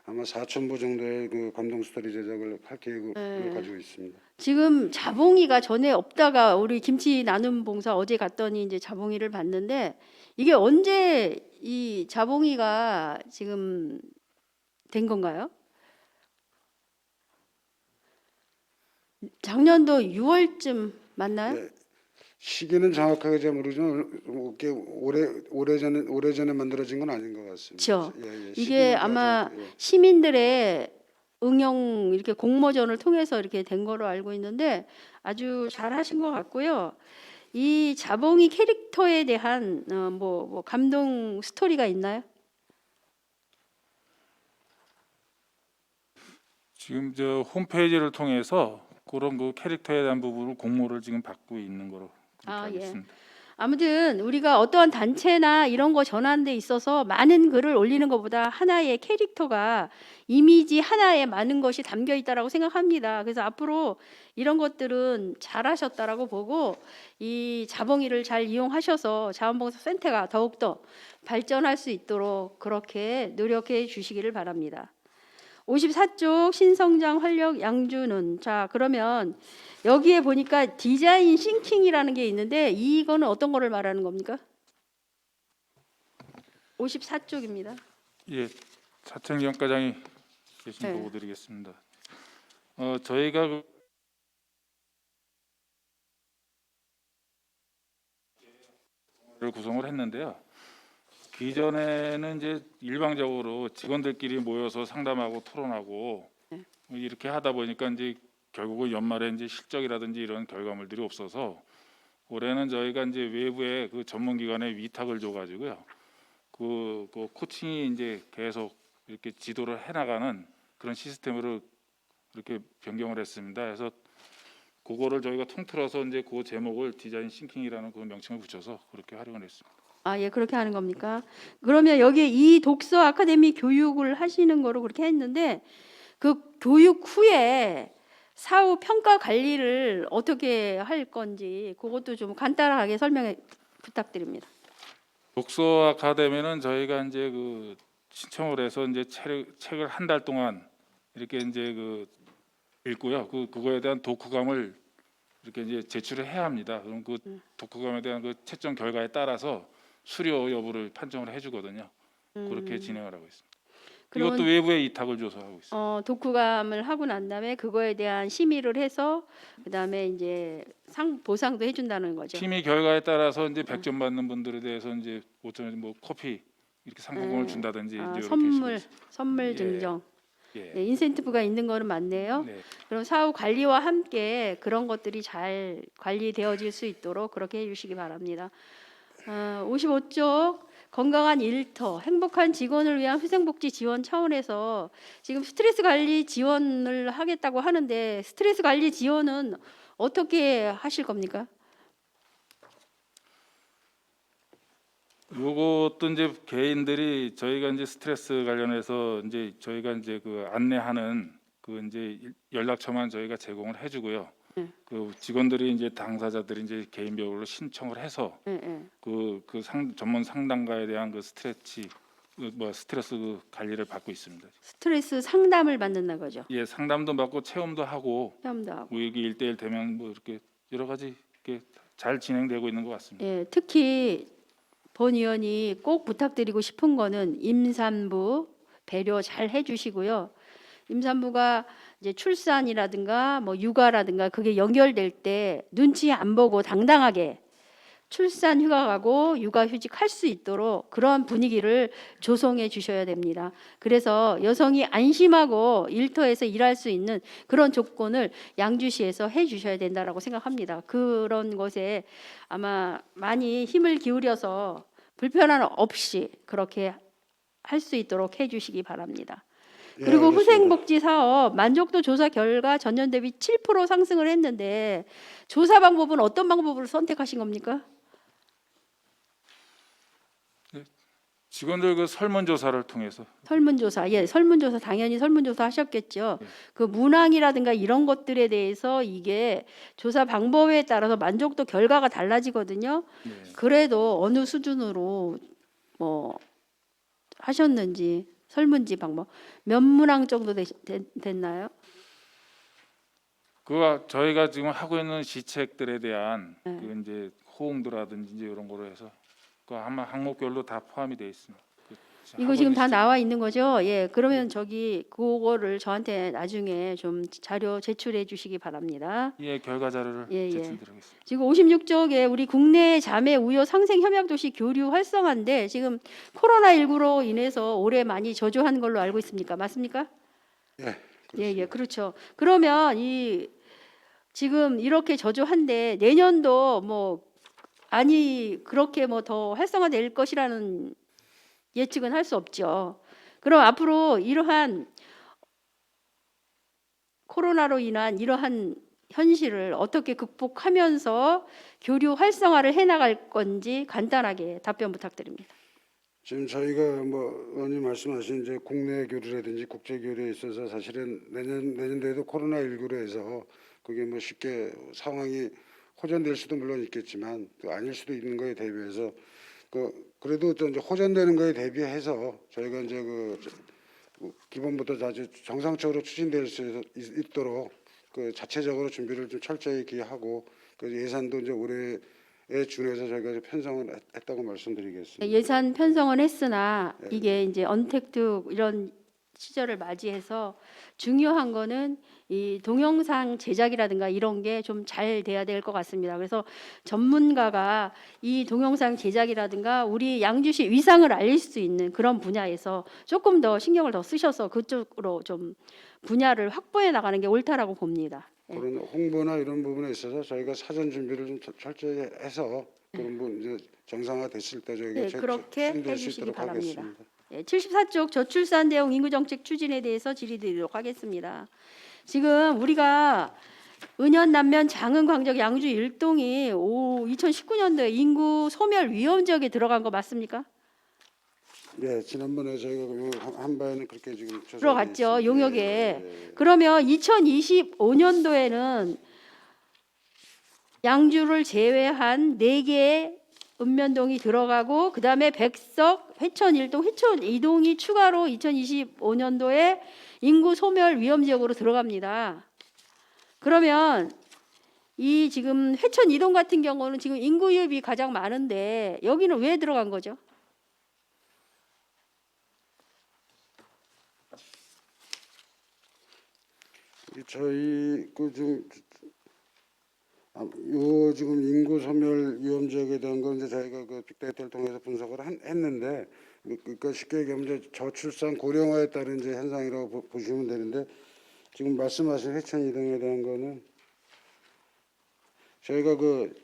B: 아마 4,000부 정도의 그 감동 스토리 제작을 할 계획을 가지고 있습니다.
C: 지금 자봉이가 전에 없다가 우리 김치 나눔 봉사 어제 갔더니 이제 자봉이를 봤는데 이게 언제 이 자봉이가 지금 된 건가요? 작년도 6월쯤 맞나요?
B: 네. 시기는 정확하게 잘 모르지만 이게 오래전에 만들어진 건 아닌 것 같습니다.
C: 그렇죠.
B: 예,
C: 이게
B: 시기는
C: 아마
B: 정확하게, 예.
C: 시민들의 응용 이렇게 공모전을 통해서 이렇게 된 거로 알고 있는데 아주 잘하신 것 같고요. 이 자봉이 캐릭터에 대한 뭐 감동 스토리가 있나요?
D: 지금 저 홈페이지를 통해서 그런 그 캐릭터에 대한 부분을 공모를 지금 받고 있는 거로 그렇게
C: 아,
D: 알고
C: 예.
D: 있습니다.
C: 아무튼 우리가 어떠한 단체나 이런 거 전하는 데 있어서 많은 글을 올리는 것보다 하나의 캐릭터가 이미지 하나에 많은 것이 담겨 있다라고 생각합니다. 그래서 앞으로 이런 것들은 잘하셨다라고 보고 이 자봉이를 잘 이용하셔서 자원봉사센터가 더욱더 발전할 수 있도록 그렇게 노력해 주시기를 바랍니다. 54쪽 신성장 활력 양주는 자 그러면 여기에 보니까 디자인 싱킹이라는 게 있는데 이거는 어떤 거를 말하는 겁니까? 54쪽입니다.
D: 예, 차창경 과장이 대신
C: 네.
D: 보고 드리겠습니다. 저희가 를 구성을 했는데요. 기존에는 이제 일방적으로 직원들끼리 모여서 상담하고 토론하고 이렇게 하다 보니까 이제 결국은 연말에 이제 실적이라든지 이런 결과물들이 없어서 올해는 저희가 이제 외부의 그 전문기관에 위탁을 줘가지고요. 그 코칭이 이제 계속 이렇게 지도를 해나가는 그런 시스템으로 이렇게 변경을 했습니다. 그래서 그거를 저희가 통틀어서 이제 그 제목을 디자인 싱킹이라는 그 명칭을 붙여서 그렇게 활용을 했습니다.
C: 아, 예, 그렇게 하는 겁니까? 그러면 여기에 이 독서 아카데미 교육을 하시는 거로 그렇게 했는데 그 교육 후에 사후 평가 관리를 어떻게 할 건지 그것도 좀 간단하게 설명해 부탁드립니다.
D: 독서 아카데미는 저희가 이제 그 신청을 해서 이제 책을 한 달 동안 이렇게 이제 그 읽고요. 그거에 대한 독후감을 이렇게 이제 제출을 해야 합니다. 그럼 그 독후감에 대한 그 채점 결과에 따라서 수료 여부를 판정을 해주거든요. 그렇게 진행을 하고 있습니다. 이것도
C: 그러면
D: 외부에 이탁을 줘서 하고 있습니다.
C: 독후감을 하고 난 다음에 그거에 대한 심의를 해서 그다음에 이제 보상도 해준다는 거죠.
D: 심의 결과에 따라서 이제 100점 받는 분들에 대해서 이제 5점 뭐 커피 이렇게 상품을 준다든지 이제 이렇게
C: 선물 선물
D: 예.
C: 증정.
D: 예.
C: 네, 인센티브가 있는 거는 맞네요.
D: 네.
C: 그럼 사후 관리와 함께 그런 것들이 잘 관리되어질 수 있도록 그렇게 해주시기 바랍니다. 55쪽 건강한 일터, 행복한 직원을 위한 회생복지 지원 차원에서 지금 스트레스 관리 지원을 하겠다고 하는데 스트레스 관리 지원은 어떻게 하실 겁니까?
D: 요것도 이제 개인들이 저희가 이제 스트레스 관련해서 이제 저희가 이제 그 안내하는 그 이제 연락처만 저희가 제공을 해주고요. 그 직원들이 이제 당사자들이 이제 개인별로 신청을 해서 전문 상담가에 대한 그 스트레스 그 관리를 받고 있습니다.
C: 스트레스 상담을 받는다 거죠.
D: 예, 상담도 받고 체험도 하고
C: 상담도 하고.
D: 뭐 여기 1대1 되면 뭐 이렇게 여러 가지 이렇게 잘 진행되고 있는 것 같습니다.
C: 예, 특히 본 의원이 꼭 부탁드리고 싶은 거는 임산부 배려 잘 해주시고요. 임산부가 이제 출산이라든가 뭐 육아라든가 그게 연결될 때 눈치 안 보고 당당하게 출산 휴가 가고 육아 휴직 할 수 있도록 그런 분위기를 조성해 주셔야 됩니다. 그래서 여성이 안심하고 일터에서 일할 수 있는 그런 조건을 양주시에서 해 주셔야 된다라고 생각합니다. 그런 것에 아마 많이 힘을 기울여서 불편함 없이 그렇게 할 수 있도록 해 주시기 바랍니다.
B: 예,
C: 그리고
B: 알겠습니다.
C: 후생복지 사업 만족도 조사 결과 전년 대비 7% 상승을 했는데 조사 방법은 어떤 방법을 선택하신 겁니까?
D: 직원들 그 설문조사를 통해서
C: 설문조사, 예, 설문조사 당연히 설문조사 하셨겠죠. 그 문항이라든가 이런 것들에 대해서 이게 조사 방법에 따라서 만족도 결과가 달라지거든요.
D: 네.
C: 그래도 어느 수준으로 뭐 하셨는지 설문지 방법 몇 문항 정도 됐나요?
D: 그가 저희가 지금 하고 있는 시책들에 대한 그 이제 호응도라든지 이제 이런 거로 해서 그 아마 항목별로 다 포함이 되어 있습니다.
C: 이거 지금 다 나와 있는 거죠? 예, 그러면 저기 그거를 저한테 나중에 좀 자료 제출해 주시기 바랍니다.
D: 예, 결과 자료를
C: 예, 예.
D: 제출드리겠습니다.
C: 지금 56쪽에 우리 국내 자매 우여 상생 협약 도시 교류 활성화인데 지금 코로나19로 인해서 올해 많이 저조한 걸로 알고 있습니까? 맞습니까?
B: 예,
C: 예, 그렇죠. 그러면 이 지금 이렇게 저조한데 내년도 뭐 아니 그렇게 뭐 더 활성화될 것이라는 예측은 할 수 없죠. 그럼 앞으로 이러한 코로나로 인한 이러한 현실을 어떻게 극복하면서 교류 활성화를 해나갈 건지 간단하게 답변 부탁드립니다.
B: 지금 저희가 뭐 의원님 말씀하신 이제 국내 교류라든지 국제 교류에 있어서 사실은 내년도에도 코로나19로 해서 그게 뭐 쉽게 상황이 호전될 수도 물론 있겠지만 또 아닐 수도 있는 거에 대비해서 그래도 또 이제 호전되는 거에 대비해서 저희가 이제 기본부터 아주 정상적으로 추진될 수 있도록 그 자체적으로 준비를 좀 철저히 기하고 그 예산도 이제 올해에 준해서 저희가 이제 편성을 했다고 말씀드리겠습니다.
C: 예산 편성은 했으나 이게 이제 언택트 이런 시절을 맞이해서 중요한 거는 이 동영상 제작이라든가 이런 게 좀 잘 돼야 될 것 같습니다. 그래서 전문가가 이 동영상 제작이라든가 우리 양주시 위상을 알릴 수 있는 그런 분야에서 조금 더 신경을 더 쓰셔서 그쪽으로 좀 분야를 확보해 나가는 게 옳다라고 봅니다. 예.
B: 그런 홍보나 이런 부분에 있어서 저희가 사전 준비를 좀 철저히 해서 그런 부분 이제 정상화 됐을 때 저희가
C: 네, 그렇게
B: 추진될 수
C: 해주시기
B: 있도록
C: 바랍니다.
B: 하겠습니다.
C: 예, 74쪽 저출산 대응 인구정책 추진에 대해서 질의드리도록 하겠습니다. 지금 우리가 은연 남면 장흥 광적 양주 일동이 2019년도에 인구 소멸 위험 지역에 들어간 거 맞습니까?
B: 네, 지난번에 저희가 한 바에는 그렇게 지금 조사돼
C: 들어갔죠,
B: 있습니다.
C: 용역에.
B: 예.
C: 그러면 2025년도에는 양주를 제외한 4개의 읍면동이 들어가고 그다음에 백석, 회천 1동, 회천 2동이 추가로 2025년도에 인구 소멸 위험 지역으로 들어갑니다. 그러면 이 지금 회천 이동 같은 경우는 지금 인구 유입이 가장 많은데 여기는 왜 들어간 거죠?
B: 저희 그좀 요 지금 인구 소멸 위험 지역에 대한 건 이제 저희가 그 빅데이터를 통해서 분석을 했는데 그러니까 쉽게 얘기하면 이제 저출산 고령화에 따른 이제 현상이라고 보시면 되는데 지금 말씀하신 회천 이동에 대한 거는 저희가 그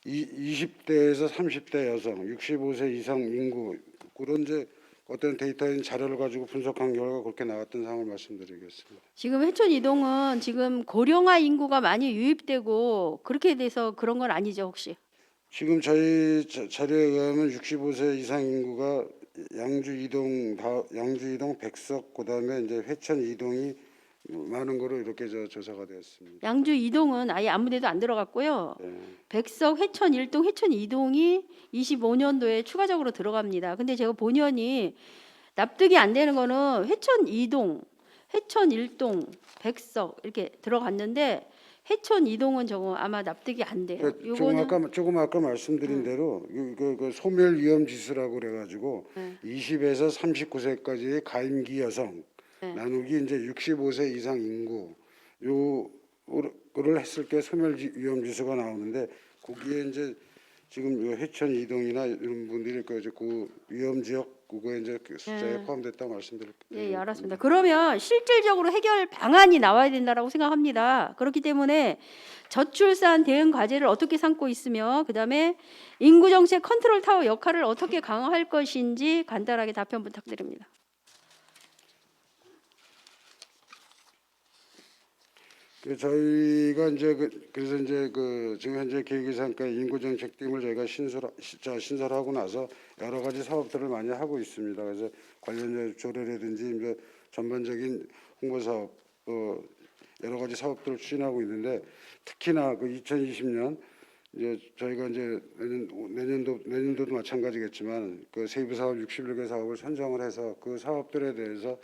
B: 20대에서 30대 여성, 65세 이상 인구 그런 이제 어떤 데이터인 자료를 가지고 분석한 결과 그렇게 나왔던 상황을 말씀드리겠습니다.
C: 지금 회천 이동은 지금 고령화 인구가 많이 유입되고 그렇게 돼서 그런 건 아니죠 혹시?
B: 지금 저희 자료에 의하면 65세 이상 인구가 양주 이동 백석 그다음에 이제 회천 이동이 많은 거로 이렇게 조사가 되었습니다.
C: 양주 이동은 아예 아무데도 안 들어갔고요.
B: 네.
C: 백석 회천 일동 회천 이동이 25년도에 추가적으로 들어갑니다. 근데 제가 본연이 납득이 안 되는 거는 회천 이동, 회천 일동, 백석 이렇게 들어갔는데 회천 이동은 저거 아마 납득이 안 돼요.
B: 조금 아까 말씀드린 대로 그 소멸 위험 지수라고 그래가지고
C: 네.
B: 20에서 39세까지의 가임기 여성
C: 네.
B: 나누기 이제 65세 이상 인구 요거를 했을 때 소멸 위험 지수가 나오는데 거기에 이제 지금 요 회천 이동이나 이런 분들이 그 위험 지역 그거에 이제 그 숫자에
C: 네.
B: 포함됐다고 말씀드릴게요.
C: 예, 알았습니다. 그러면 실질적으로 해결 방안이 나와야 된다라고 생각합니다. 그렇기 때문에 저출산 대응 과제를 어떻게 삼고 있으며 그다음에 인구 정책 컨트롤 타워 역할을 어떻게 강화할 것인지 간단하게 답변 부탁드립니다.
B: 저희가 이제 그래서 이제 지금 현재 계획예산과 인구정책팀을 저희가 신설하고 나서 여러 가지 사업들을 많이 하고 있습니다. 그래서 관련 조례라든지 이제 전반적인 홍보 사업 여러 가지 사업들을 추진하고 있는데 특히나 그 2020년 이제 저희가 이제 내년도도 마찬가지겠지만 그 세부 사업 61개 사업을 선정을 해서 그 사업들에 대해서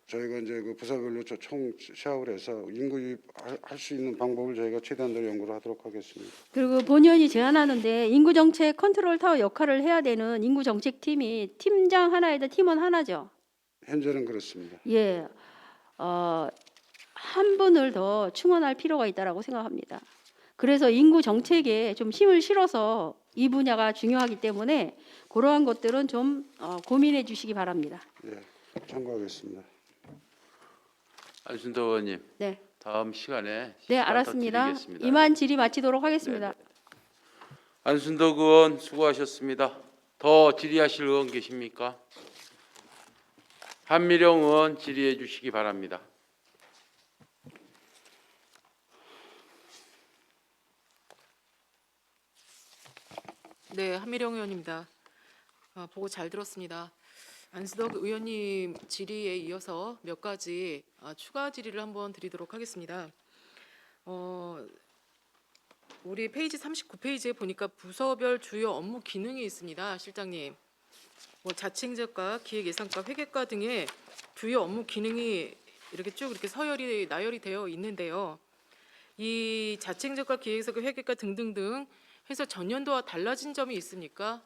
B: 저희가 이제 그 부서별로 총 시합을 해서 인구 유입할 수 있는 방법을 저희가 최대한으로 연구를 하도록 하겠습니다.
C: 그리고 본연이 제안하는데 인구 정책 컨트롤 타워 역할을 해야 되는 인구 정책 팀이 팀장 하나에다 팀원 하나죠.
B: 현재는 그렇습니다.
C: 예, 한 분을 더 충원할 필요가 있다라고 생각합니다. 그래서 인구 정책에 좀 힘을 실어서 이 분야가 중요하기 때문에 그러한 것들은 좀 고민해 주시기 바랍니다.
B: 예, 참고하겠습니다.
A: 안순덕 의원님,
C: 네,
A: 다음 시간에
C: 네
A: 시간 더
C: 알았습니다.
A: 드리겠습니다.
C: 이만 질의 마치도록 하겠습니다.
A: 안순덕 의원 수고하셨습니다. 더 질의하실 의원 계십니까? 한미령 의원 질의해 주시기 바랍니다.
E: 네, 한미령 의원입니다. 보고 잘 들었습니다. 안수덕 의원님 질의에 이어서 몇 가지 추가 질의를 한번 드리도록 하겠습니다. 우리 페이지 39페이지에 보니까 부서별 주요 업무 기능이 있습니다, 실장님. 자치행정과, 기획예산과, 회계과 등의 주요 업무 기능이 이렇게 쭉 이렇게 서열이 나열이 되어 있는데요. 이 자치행정과, 기획예산과, 회계과 등등등 해서 전년도와 달라진 점이 있습니까?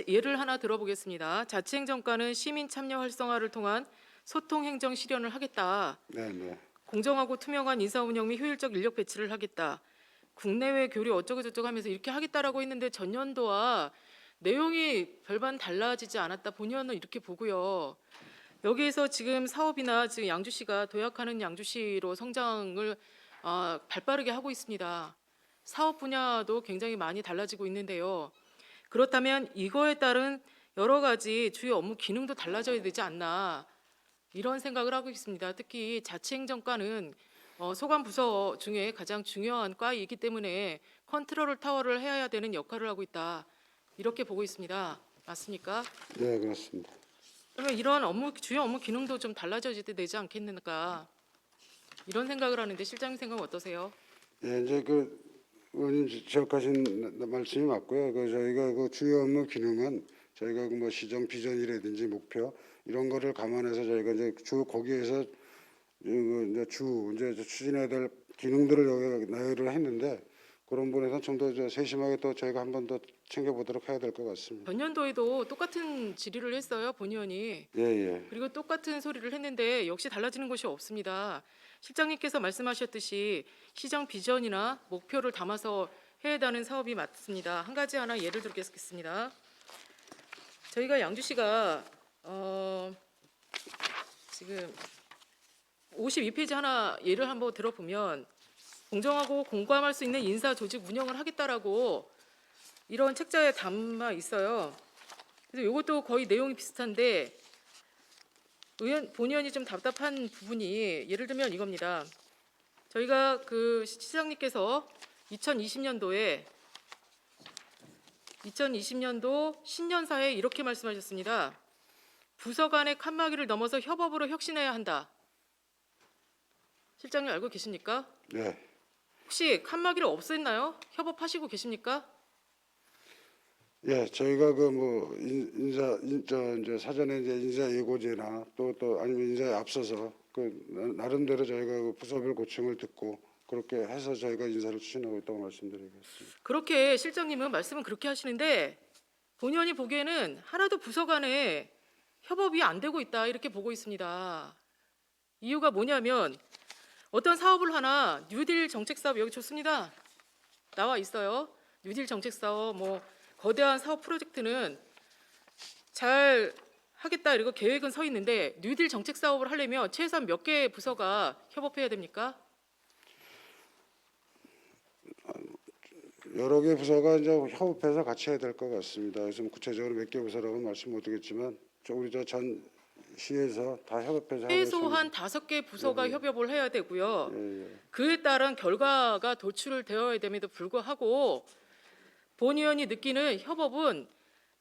E: 예를 하나 들어보겠습니다. 자치행정과는 시민 참여 활성화를 통한 소통 행정 실현을 하겠다.
B: 네.
E: 공정하고 투명한 인사 운영 및 효율적 인력 배치를 하겠다. 국내외 교류 어쩌고 저쩌고 하면서 이렇게 하겠다라고 했는데 전년도와 내용이 별반 달라지지 않았다. 본의원은 이렇게 보고요. 여기에서 지금 사업이나 지금 양주시가 도약하는 양주시로 성장을 발빠르게 하고 있습니다. 사업 분야도 굉장히 많이 달라지고 있는데요. 그렇다면 이거에 따른 여러 가지 주요 업무 기능도 달라져야 되지 않나 이런 생각을 하고 있습니다. 특히 자치행정과는 소관 부서 중에 가장 중요한 과이기 때문에 컨트롤 타워를 해야 되는 역할을 하고 있다. 이렇게 보고 있습니다. 맞습니까?
B: 네, 그렇습니다.
E: 그러면 이런 주요 업무 기능도 좀 달라져야 되지 않겠는가 이런 생각을 하는데 실장님 생각은 어떠세요?
B: 예, 이제 의원님 지적하신 말씀이 맞고요. 저희가 주요 업무 기능은 저희가 그 뭐 시정 비전이라든지 목표 이런 거를 감안해서 저희가 이제 주 거기에서 이제 추진해야 될 기능들을 여기 나열을 했는데 그런 부분에서 좀 더 세심하게 또 저희가 한 번 더 챙겨보도록 해야 될 것 같습니다.
E: 전년도에도 똑같은 질의를 했어요, 본 의원이.
B: 예.
E: 그리고 똑같은 소리를 했는데 역시 달라지는 것이 없습니다. 실장님께서 말씀하셨듯이 시정 비전이나 목표를 담아서 해야 하는 사업이 맞습니다. 한 가지 하나 예를 들겠습니다. 저희가 양주시가 지금 52페이지 하나 예를 한번 들어보면 공정하고 공감할 수 있는 인사 조직 운영을 하겠다라고 이런 책자에 담아 있어요. 그래서 이것도 거의 내용이 비슷한데 본 의원이 좀 답답한 부분이 예를 들면 이겁니다. 저희가 그 시장님께서 2020년도 신년사에 이렇게 말씀하셨습니다. 부서 간의 칸막이를 넘어서 협업으로 혁신해야 한다. 실장님 알고 계십니까?
B: 네.
E: 혹시 칸막이를 없앴나요? 협업하시고 계십니까?
B: 예, 저희가 그 뭐 이제 사전에 이제 인사 예고제나 또 아니면 인사에 앞서서 그 나름대로 저희가 그 부서별 고충을 듣고 그렇게 해서 저희가 인사를 추진하고 있다고 말씀드리겠습니다.
E: 그렇게 실장님은 말씀은 그렇게 하시는데 본 의원이 보기에는 하나도 부서 간에 협업이 안 되고 있다 이렇게 보고 있습니다. 이유가 뭐냐면 어떤 사업을 하나 뉴딜 정책 사업 여기 좋습니다. 나와 있어요. 뉴딜 정책 사업 뭐 거대한 사업 프로젝트는 잘 하겠다 이러고 계획은 서 있는데 뉴딜 정책 사업을 하려면 최소한 몇 개의 부서가 협업해야 됩니까?
B: 여러 개 부서가 이제 협업해서 같이 해야 될 것 같습니다. 그래서 뭐 구체적으로 몇 개 부서라고는 말씀 못 드리겠지만 우리 전 시에서 다 협업해서
E: 최소한 5개 부서가
B: 예.
E: 협업을 해야 되고요.
B: 예.
E: 그에 따른 결과가 도출되어야 됨에도 불구하고 본 의원이 느끼는 협업은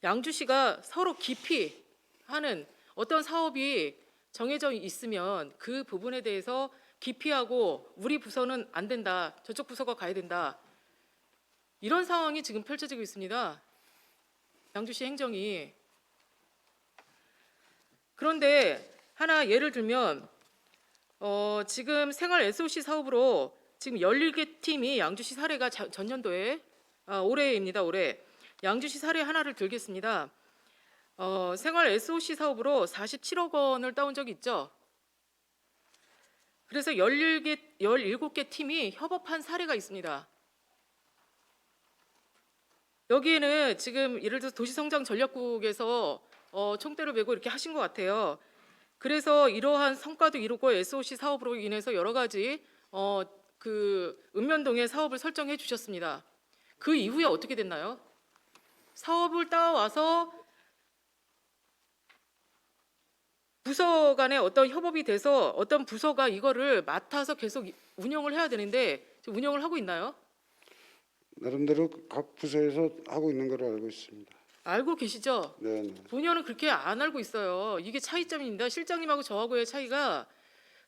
E: 양주시가 서로 깊이 하는 어떤 사업이 정해져 있으면 그 부분에 대해서 깊이 하고 우리 부서는 안 된다. 저쪽 부서가 가야 된다. 이런 상황이 지금 펼쳐지고 있습니다. 양주시 행정이. 그런데 하나 예를 들면 지금 생활 SOC 사업으로 지금 17개 팀이 양주시 사례가 전년도에 올해입니다. 올해 양주시 사례 하나를 들겠습니다. 생활 SOC 사업으로 47억 원을 따온 적이 있죠. 그래서 17개 팀이 협업한 사례가 있습니다. 여기에는 지금 예를 들어서 도시성장전략국에서 총대를 메고 이렇게 하신 것 같아요. 그래서 이러한 성과도 이루고 SOC 사업으로 인해서 여러 가지 그 읍면동의 사업을 설정해 주셨습니다. 그 이후에 어떻게 됐나요? 사업을 따와서 부서 간에 어떤 협업이 돼서 어떤 부서가 이거를 맡아서 계속 운영을 해야 되는데 지금 운영을 하고 있나요?
B: 나름대로 각 부서에서 하고 있는 걸로 알고 있습니다.
E: 알고 계시죠?
B: 네.
E: 본의원은 그렇게 안 알고 있어요. 이게 차이점입니다. 실장님하고 저하고의 차이가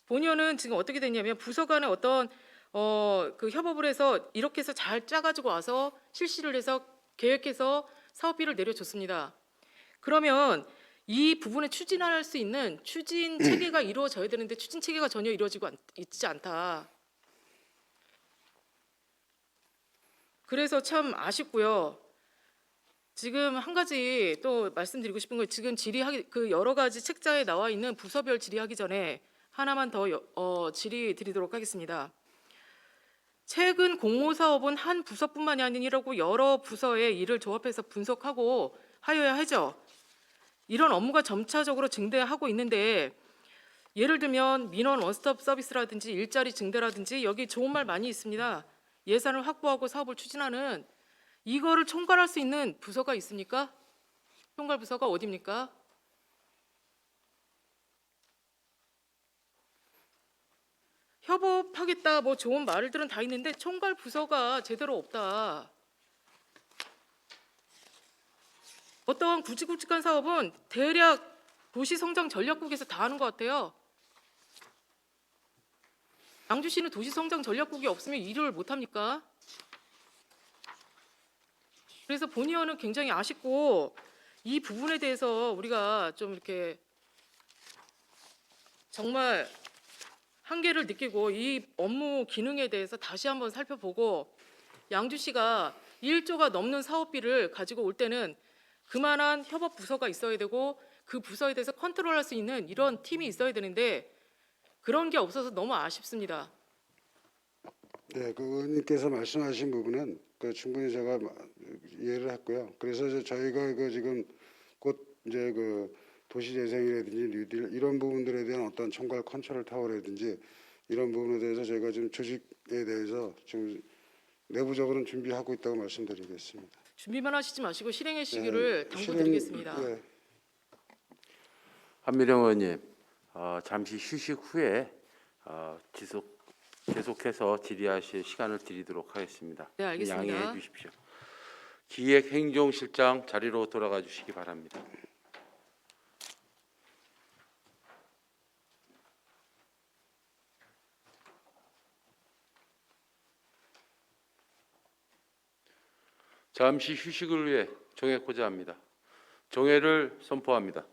E: 본의원은 지금 어떻게 됐냐면 부서 간에 어떤 그 협업을 해서 이렇게 해서 잘 짜가지고 와서 실시를 해서 계획해서 사업비를 내려줬습니다. 그러면 이 부분에 추진할 수 있는 추진 체계가 이루어져야 되는데 추진 체계가 전혀 이루어지고 있지 않다. 그래서 참 아쉽고요. 지금 한 가지 또 말씀드리고 싶은 건 지금 질의하기 그 여러 가지 책자에 나와 있는 부서별 질의하기 전에 하나만 더 질의 드리도록 하겠습니다. 최근 공모 사업은 한 부서뿐만이 아니라고 여러 부서의 일을 조합해서 분석하고 하여야 하죠. 이런 업무가 점차적으로 증대하고 있는데 예를 들면 민원 원스톱 서비스라든지 일자리 증대라든지 여기 좋은 말 많이 있습니다. 예산을 확보하고 사업을 추진하는 이거를 총괄할 수 있는 부서가 있습니까? 총괄 부서가 어디입니까? 협업하겠다 뭐 좋은 말들은 다 있는데 총괄 부서가 제대로 없다. 어떠한 굵직굵직한 사업은 대략 도시성장전략국에서 다 하는 것 같아요. 양주시는 도시성장전략국이 없으면 일을 못합니까? 그래서 본의원은 굉장히 아쉽고 이 부분에 대해서 우리가 좀 이렇게 정말 한계를 느끼고 이 업무 기능에 대해서 다시 한번 살펴보고 양주시가 1조가 넘는 사업비를 가지고 올 때는 그만한 협업 부서가 있어야 되고 그 부서에 대해서 컨트롤할 수 있는 이런 팀이 있어야 되는데 그런 게 없어서 너무 아쉽습니다.
B: 네, 그 의원님께서 말씀하신 부분은 충분히 제가 이해를 했고요. 그래서 이제 저희가 지금 곧 이제 도시재생이라든지 뉴딜 이런 부분들에 대한 어떤 총괄 컨트롤 타워라든지 이런 부분에 대해서 저희가 지금 조직에 대해서 지금 내부적으로는 준비하고 있다고 말씀드리겠습니다.
E: 준비만 하시지 마시고 실행해 주시기를 당부드리겠습니다.
B: 네.
A: 한미령 의원님, 잠시 휴식 후에 계속해서 질의하실 시간을 드리도록 하겠습니다.
E: 네, 알겠습니다.
A: 양해해 주십시오. 기획행정실장 자리로 돌아가 주시기 바랍니다. 잠시 휴식을 위해 종회코자 합니다. 종회를 선포합니다.